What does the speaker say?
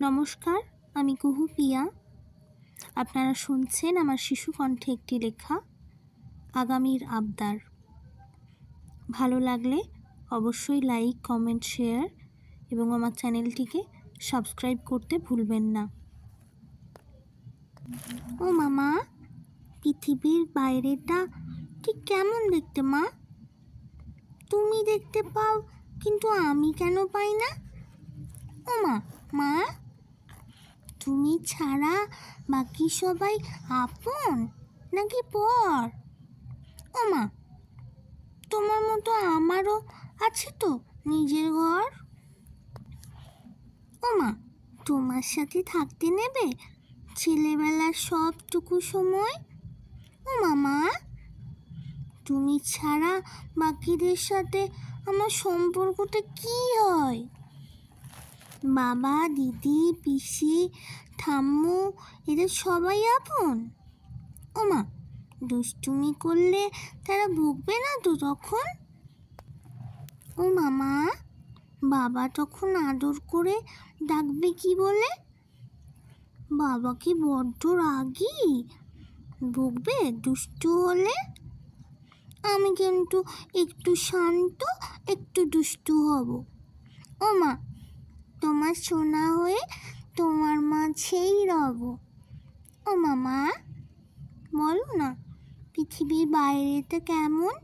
নমস্কার, আমি কুহু পিয়া। আপনারা শুনছেন আমার শিশু কণ্ঠে একটি লেখা আগামীর আবদার। ভালো লাগলে অবশ্যই লাইক, কমেন্ট, শেয়ার এবং আমার চ্যানেলটিকে সাবস্ক্রাইব করতে ভুলবেন না। ও মামা, পৃথিবীর বাইরেটা ঠিক কেমন দেখতে মা? তুমি দেখতে পাও কিন্তু আমি কেন পাই না? ও মা, তুমি ছাড়া বাকি সবাই আপন নাকি পর? ও মা, তোমার মতো আমারও আছে তো নিজের ঘর। ও মা, তোমার সাথে থাকতে নেবে ছেলেবেলার সবটুকু সময়? ও মামা, তুমি ছাড়া বাকিদের সাথে আমার সম্পর্কটা কি হয়? বাবা, দিদি, পিসি, ঠাম্মু এদের সবাই আপন? ও মা, দুষ্টুমি করলে তারা ভুগবে না তো তখন? ও মামা, বাবা তখন আদর করে ডাকবে কি বলে? বাবা কি বড্ড রাগী, ভুগবে দুষ্টু হলে? আমি কিন্তু একটু শান্ত, একটু দুষ্টু হব। ও মা, তোমার সোনা হয়ে তোমার মাঝেই রব। ও মামা, বলো না পৃথিবীর বাইরেটা কেমন?